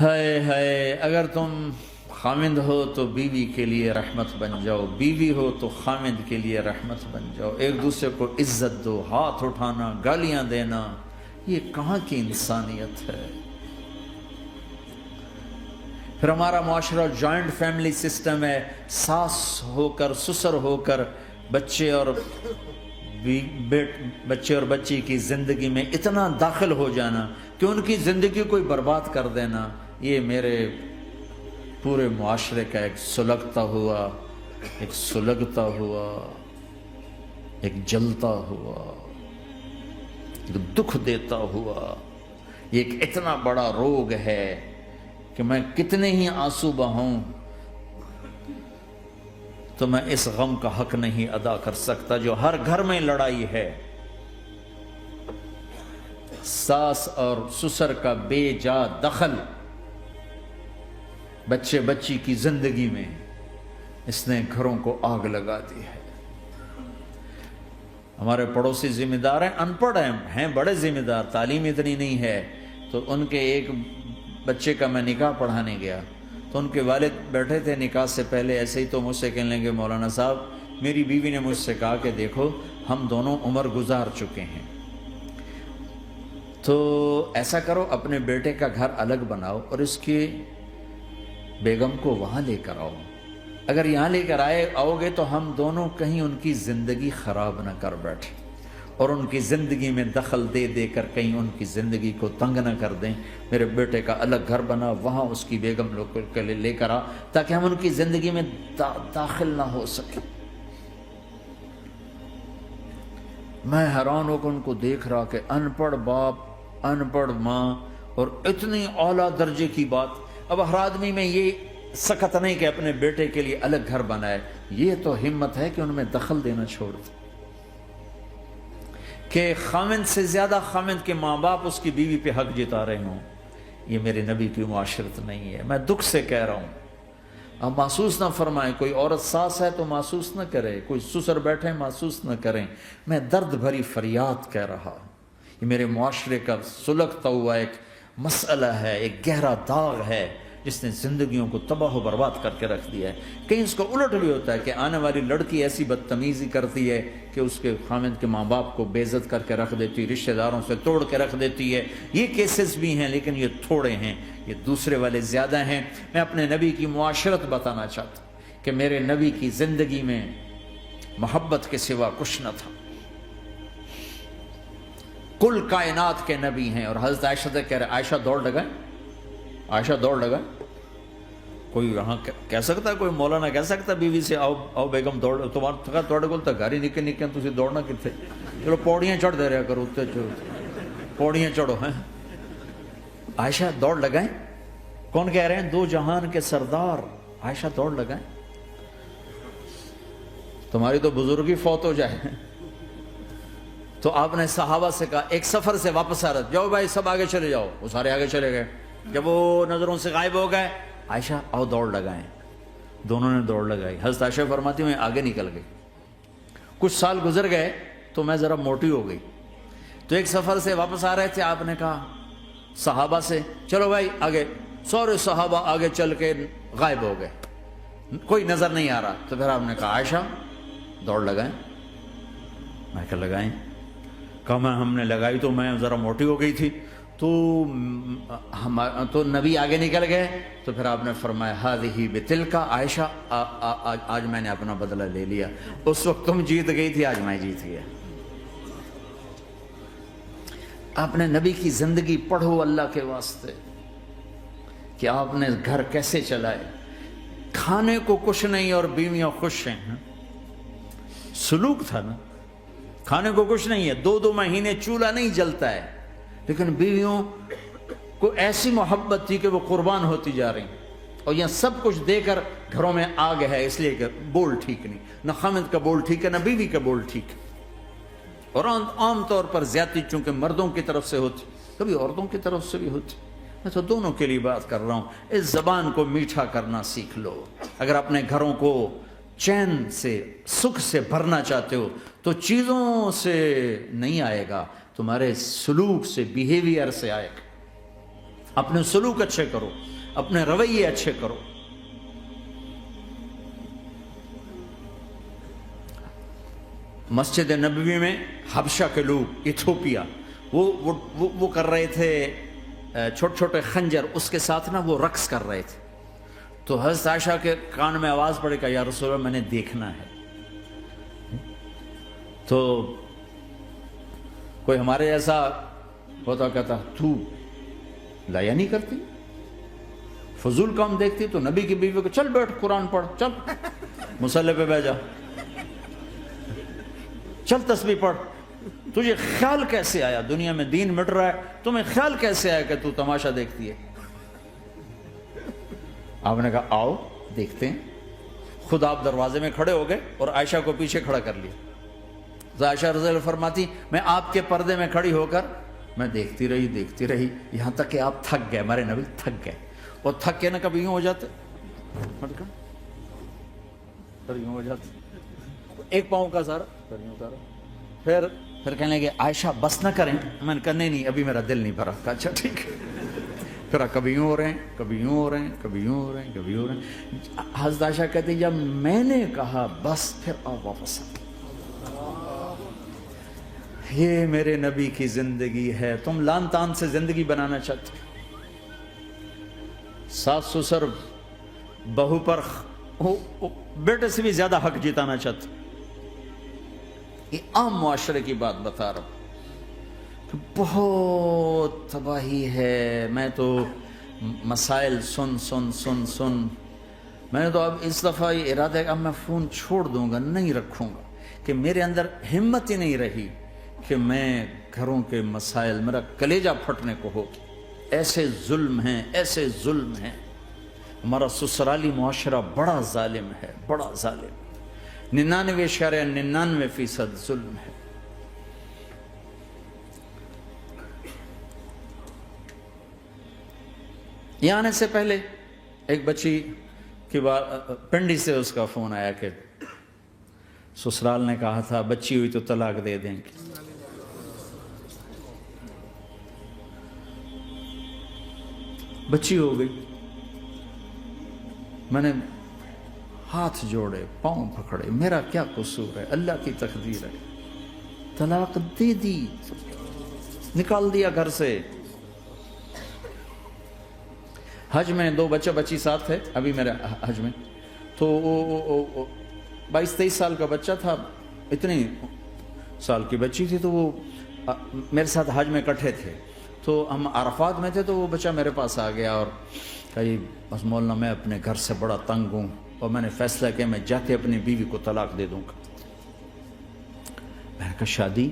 ہائے ہائے، اگر تم خامند ہو تو بیوی کے لیے رحمت بن جاؤ، بیوی ہو تو خامند کے لیے رحمت بن جاؤ، ایک دوسرے کو عزت دو، ہاتھ اٹھانا، گالیاں دینا، یہ کہاں کی انسانیت ہے؟ پھر ہمارا معاشرہ جوائنٹ فیملی سسٹم ہے، ساس ہو کر سسر ہو کر بچے اور بچی کی زندگی میں اتنا داخل ہو جانا کہ ان کی زندگی کوئی برباد کر دینا، یہ میرے پورے معاشرے کا ایک سلگتا ہوا، ایک جلتا ہوا، ایک دکھ دیتا ہوا، یہ ایک اتنا بڑا روگ ہے کہ میں کتنے ہی آنسو بہاؤں تو میں اس غم کا حق نہیں ادا کر سکتا جو ہر گھر میں لڑائی ہے، ساس اور سسر کا بے جا دخل بچی کی زندگی میں، اس نے گھروں کو آگ لگا دی ہے۔ ہمارے پڑوسی ذمہ دار ہیں، ان پڑھ ہیں بڑے ذمہ دار، تعلیم اتنی نہیں ہے، تو ان کے ایک بچے کا میں نکاح پڑھانے گیا تو ان کے والد بیٹھے تھے نکاح سے پہلے، ایسے ہی تو مجھ سے کہنے لگے مولانا صاحب میری بیوی نے مجھ سے کہا کہ دیکھو ہم دونوں عمر گزار چکے ہیں، تو ایسا کرو اپنے بیٹے کا گھر الگ بناؤ اور اس کی بیگم کو وہاں لے کر آؤ، اگر یہاں لے کر آؤ گے تو ہم دونوں کہیں ان کی زندگی خراب نہ کر بیٹھیں اور ان کی زندگی میں دخل دے دے کر کہیں ان کی زندگی کو تنگ نہ کر دیں، میرے بیٹے کا الگ گھر بنا، وہاں اس کی بیگم لوگ کے لے کر آ تاکہ ہم ان کی زندگی میں داخل نہ ہو سکیں۔ میں حیران ہو کر ان کو دیکھ رہا کہ ان پڑھ باپ، ان پڑھ ماں، اور اتنی اعلیٰ درجے کی بات۔ اب ہر آدمی میں یہ سخت نہیں کہ اپنے بیٹے کے لیے الگ گھر بنائے، یہ تو ہمت ہے کہ ان میں دخل دینا چھوڑ دے، کہ خامند سے زیادہ خامند کے ماں باپ اس کی بیوی پہ حق جتا رہے ہوں، یہ میرے نبی کی معاشرت نہیں ہے۔ میں دکھ سے کہہ رہا ہوں، اب محسوس نہ فرمائیں، کوئی عورت ساس ہے تو محسوس نہ کرے، کوئی سسر بیٹھے محسوس نہ کریں، میں درد بھری فریاد کہہ رہا ہوں، یہ میرے معاشرے کا سلگتا ہوا ایک مسئلہ ہے، ایک گہرا داغ ہے جس نے زندگیوں کو تباہ و برباد کر کے رکھ دیا ہے۔ کہیں اس کو الٹ بھی ہوتا ہے کہ آنے والی لڑکی ایسی بدتمیزی کرتی ہے کہ اس کے خامند کے ماں باپ کو بے عزت کر کے رکھ دیتی ہے، رشتہ داروں سے توڑ کے رکھ دیتی ہے، یہ کیسز بھی ہیں لیکن یہ تھوڑے ہیں، یہ دوسرے والے زیادہ ہیں۔ میں اپنے نبی کی معاشرت بتانا چاہتا ہوں کہ میرے نبی کی زندگی میں محبت کے سوا کچھ نہ تھا، کل کائنات کے نبی ہیں۔ اور حضرت عائشہ سے کہہ رہے عائشہ دوڑ لگائیں، عائشہ دوڑ لگائیں، کوئی یہاں کہہ سکتا ہے، کوئی مولانا کہہ سکتا ہے بیوی سے آؤ بیگم دوڑ، تمہارا تھوڑے کو تو گھر ہی نکل تھی دوڑنا کتنے، چلو پوڑیاں چڑھ دے رہا کرو، پوڑیاں چڑھو ہیں۔ عائشہ دوڑ لگائیں، کون کہہ رہے ہیں؟ دو جہان کے سردار عائشہ دوڑ لگائیں، تمہاری تو بزرگی فوت ہو جائے۔ تو آپ نے صحابہ سے کہا، ایک سفر سے واپس آ رہا، جاؤ بھائی سب آگے چلے جاؤ، وہ سارے آگے چلے گئے، جب وہ نظروں سے غائب ہو گئے، عائشہ آؤ دوڑ لگائیں، دونوں نے دوڑ لگائی۔ حضرت عائشہ فرماتی ہوں میں آگے نکل گئی، کچھ سال گزر گئے تو میں ذرا موٹی ہو گئی، تو ایک سفر سے واپس آ رہے تھے، آپ نے کہا صحابہ سے چلو بھائی آگے، سارے صحابہ آگے چل کے غائب ہو گئے، کوئی نظر نہیں آ رہا، تو پھر آپ نے کہا عائشہ دوڑ لگائیں، میں کہا لگائیں، کہا ہم نے لگائی تو میں ذرا موٹی ہو گئی تھی، تو نبی آگے نکل گئے، تو پھر آپ نے فرمایا ہذہ بتلک، عائشہ آج میں نے اپنا بدلہ لے لیا، اس وقت تم جیت گئی تھی، آج میں جیت گیا۔ آپ نے نبی کی زندگی پڑھو اللہ کے واسطے کہ آپ نے گھر کیسے چلائے، کھانے کو کچھ نہیں اور بیویاں خوش ہیں، سلوک تھا نا، کھانے کو کچھ نہیں ہے، 2 مہینے چولہا نہیں جلتا ہے، لیکن بیویوں کو ایسی محبت تھی کہ وہ قربان ہوتی جا رہی، اور یہاں سب کچھ دے کر گھروں میں آگ ہے، اس لیے کہ بول ٹھیک نہیں، نہ خامد کا بول ٹھیک ہے نہ بیوی کا بول ٹھیک ہے، اور عام طور پر زیادتی چونکہ مردوں کی طرف سے ہوتی، کبھی عورتوں کی طرف سے بھی ہوتی، میں تو دونوں کے لیے بات کر رہا ہوں۔ اس زبان کو میٹھا کرنا سیکھ لو، اگر اپنے گھروں کو چین سے سکھ سے بھرنا چاہتے ہو تو چیزوں سے نہیں آئے گا، تمہارے سلوک سے، بیہیویئر سے آئے گا۔ اپنے سلوک اچھے کرو، اپنے رویے اچھے کرو. مسجد نبوی میں حبشہ کے لوگ، ایتھوپیا، وہ کر رہے تھے چھوٹے چھوٹے خنجر، اس کے ساتھ نا وہ رقص کر رہے تھے. تو حضرت عائشہ کے کان میں آواز پڑے کہ یا رسول اللہ میں نے دیکھنا ہے. تو کوئی ہمارے ایسا ہوتا کہتا تو لایا نہیں کرتی، فضول کام دیکھتی. تو نبی کی بیوی کو چل بیٹھ قرآن پڑھ، چل مصلی پہ بیٹھ جا، چل تسبیح پڑھ. تجھے خیال کیسے آیا دنیا میں دین مٹ رہا ہے، تمہیں خیال کیسے آیا کہ تو تماشا دیکھتی ہے؟ آپ نے کہا آؤ دیکھتے ہیں. خود آپ دروازے میں کھڑے ہو گئے اور عائشہ کو پیچھے کھڑا کر لیا. تو عائشہ رضی اللہ فرماتی میں آپ کے پردے میں کھڑی ہو کر میں دیکھتی رہی یہاں تک کہ آپ تھک گئے. ہمارے نبی تھک گئے، اور تھک کے نا کبھی یوں ہو جاتے، یوں ہو جاتے، ایک پاؤں کا سارا یوں کرو. پھر کہنے لگے عائشہ بس نہ کریں. میں نے کہا نہیں ابھی میرا دل نہیں بھرا. کہا اچھا ٹھیک ہے. پھر کبھی یوں ہو رہے ہیں، کبھی یوں ہو رہے ہیں، کبھی یوں ہو رہے ہیں، کبھی یوں ہو رہے ہیں. حضرت عائشہ کہتی جب میں نے کہا بس پھر آپ واپس آ. یہ میرے نبی کی زندگی ہے. تم لان تان سے زندگی بنانا چاہتے، ساس سسر بہو پر بیٹے سے بھی زیادہ حق جتانا چاہتے. یہ عام معاشرے کی بات بتا رہا ہوں. بہت تباہی ہے. میں تو مسائل سن میں نے تو اب اس دفعہ یہ ارادہ ہے کہ اب میں فون چھوڑ دوں گا، نہیں رکھوں گا، کہ میرے اندر ہمت ہی نہیں رہی کہ میں گھروں کے مسائل، میرا کلیجہ پھٹنے کو ہو. ایسے ظلم ہیں. ہمارا سسرالی معاشرہ بڑا ظالم ہے، بڑا ظالم. 99.99% ظلم ہے. یہاں آنے سے پہلے ایک بچی کی پنڈی سے اس کا فون آیا کہ سسرال نے کہا تھا بچی ہوئی تو طلاق دے دیں گے. بچی ہو گئی. میں نے ہاتھ جوڑے، پاؤں پکڑے، میرا کیا قصور ہے، اللہ کی تقدیر ہے. طلاق دے دی، نکال دیا گھر سے. حج میں 2 بچی ساتھ تھے ابھی میرے حج میں. تو 22-23 سال کا بچہ تھا، اتنی سال کی بچی تھی. تو وہ میرے ساتھ حج میں اکٹھے تھے. تو ہم عرفات میں تھے. تو وہ بچہ میرے پاس آ گیا اور کہا بس مولانا میں اپنے گھر سے بڑا تنگ ہوں اور میں نے فیصلہ کیا میں جاتے اپنی بیوی کو طلاق دے دوں گا. میں نے کہا شادی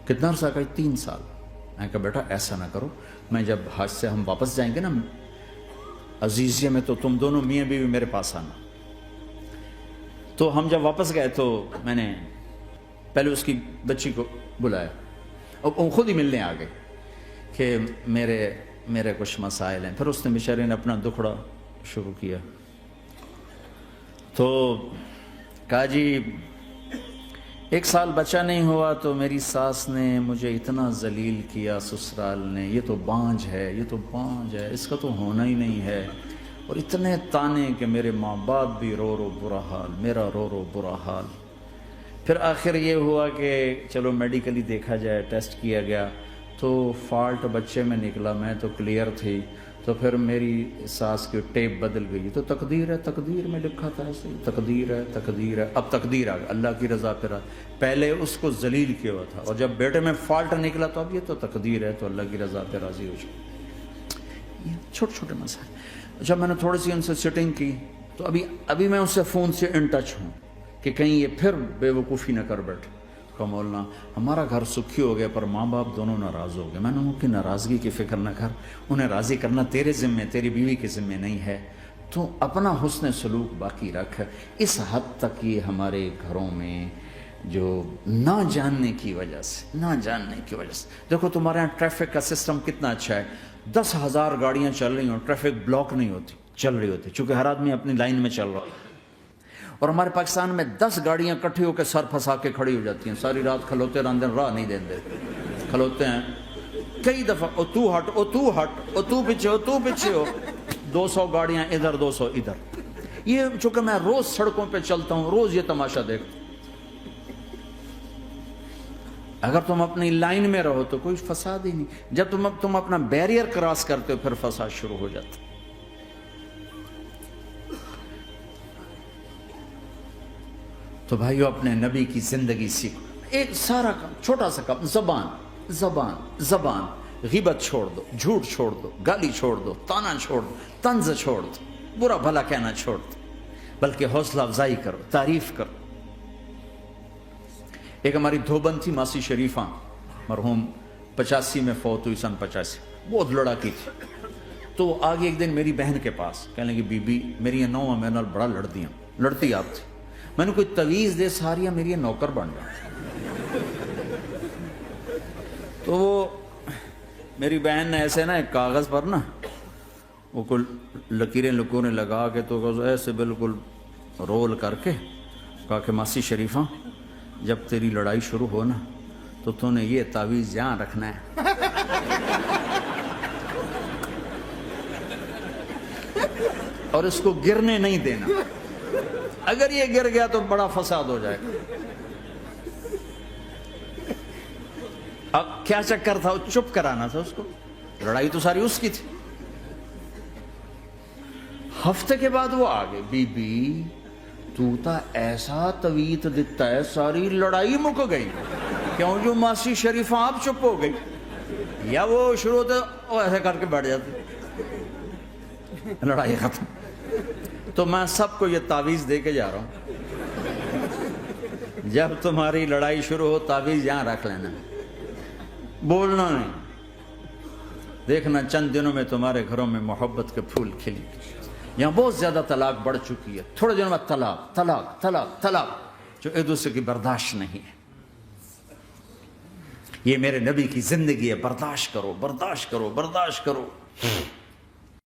کتنا عرصہ؟ کہا 3 سال. میں نے کہا بیٹا ایسا نہ کرو، میں جب حج سے ہم واپس جائیں گے نا عزیزیہ میں، تو تم دونوں میاں بیوی میرے پاس آنا. تو ہم جب واپس گئے تو میں نے پہلے اس کی بچی کو بلایا اور وہ خود ہی ملنے آ گئے کہ میرے کچھ مسائل ہیں. پھر اس نے بیچارے نے اپنا دکھڑا شروع کیا. تو کہا جی 1 سال بچہ نہیں ہوا تو میری ساس نے مجھے اتنا ذلیل کیا، سسرال نے، یہ تو بانجھ ہے، اس کا تو ہونا ہی نہیں ہے. اور اتنے تانے کہ میرے ماں باپ بھی رو برا حال، میرا رو برا حال. پھر آخر یہ ہوا کہ چلو میڈیکلی دیکھا جائے، ٹیسٹ کیا گیا تو فالٹ بچے میں نکلا. میں تو کلیئر تھی. تو پھر میری ساس کی ٹیپ بدل گئی. تو تقدیر ہے، تقدیر میں لکھا تھا ایسے، تقدیر ہے. اب تقدیر آ گئی، اللہ کی رضا پہ پہلے اس کو ذلیل کیا ہوا تھا، اور جب بیٹے میں فالٹ نکلا تو اب یہ تو تقدیر ہے، تو اللہ کی رضا پہ راضی ہو جائے. یہ چھوٹے مسائل. جب میں نے تھوڑی سی ان سے سٹنگ کی تو ابھی میں ان سے فون سے ان ٹچ ہوں کہ کہیں یہ پھر بے وقوفی نہ کر بیٹھے. کہا مولانا ہمارا گھر سکھی ہو گیا پر ماں باپ دونوں ناراض ہو گئے. میں نے ان کی ناراضگی کی فکر نہ کر، انہیں راضی کرنا تیرے ذمے، تیری بیوی کے ذمے نہیں ہے. تو اپنا حسن سلوک باقی رکھ. اس حد تک یہ ہمارے گھروں میں جو نہ جاننے کی وجہ سے دیکھو تمہارے یہاں ٹریفک کا سسٹم کتنا اچھا ہے. 10,000 گاڑیاں چل رہی ہوں، ٹریفک بلاک نہیں ہوتی، چل رہی ہوتی، چونکہ ہر آدمی اپنی لائن میں چل رہا ہے. اور ہمارے پاکستان میں 10 گاڑیاں کٹھی ہو کے سر پھنسا کے کھڑی ہو جاتی ہیں، ساری رات کھلوتے رہتے ہیں، راہ نہیں دیتے، کھلوتے ہیں کئی دفعہ او تو ہٹ او تو ہٹ او تو پیچھے ہو تو پیچھے ہو، 200 گاڑیاں ادھر 200 ادھر. یہ چونکہ میں روز سڑکوں پہ چلتا ہوں، روز یہ تماشا دیکھتا ہوں. اگر تم اپنی لائن میں رہو تو کوئی فساد ہی نہیں. جب تم اپنا بیریئر کراس کرتے ہو پھر فساد شروع ہو جاتا. تو بھائیو اپنے نبی کی زندگی سیکھو. ایک سارا کام، چھوٹا سا کام، زبان. غیبت چھوڑ دو، جھوٹ چھوڑ دو، گالی چھوڑ دو، تانا چھوڑ دو، طنز چھوڑ دو، برا بھلا کہنا چھوڑ دو، بلکہ حوصلہ افزائی کرو، تعریف کرو. ایک ہماری دھوبن تھی ماسی شریفہ، مرحوم 85 میں فوت ہوئی، سن 85، بہت لڑاکی تھی. تو وہ آگے ایک دن میری بہن کے پاس کہنے لگی بی بی میری یہ نوہ میں نال بڑا لڑتی آپ تھی. میں نے کوئی تویز دے ساریا میری یہ نوکر بن گیا. تو وہ میری بہن نے ایسے نا ایک کاغذ پر نا وہ کل لکیریں لکونے لگا کے تو ایسے بالکل رول کر کے کہا کہ ماسی شریفہ جب تیری لڑائی شروع ہو نا تو نے یہ تعویذ یہاں رکھنا ہے، اور اس کو گرنے نہیں دینا. اگر یہ گر گیا تو بڑا فساد ہو جائے گا. اب کیا چکر تھا، چپ کرانا تھا اس کو. لڑائی تو ساری اس کی تھی. ہفتے کے بعد وہ آگے بی بی تو تا ایسا تویت دیتا ہے ساری لڑائی مک گئی. کیوں؟ جو ماسی شریفہ آپ چپ ہو گئی. یا وہ شروع ہوتے وہ ایسے کر کے بیٹھ جاتے، لڑائی ختم. تو میں سب کو یہ تعویذ دے کے جا رہا ہوں، جب تمہاری لڑائی شروع ہو تعویذ یہاں رکھ لینا، بولنا نہیں. دیکھنا چند دنوں میں تمہارے گھروں میں محبت کے پھول کھلی. یہاں بہت زیادہ طلاق بڑھ چکی ہے. تھوڑے دنوں میں طلاق جو ایک دوسرے کی برداشت نہیں ہے. یہ میرے نبی کی زندگی ہے. برداشت کرو.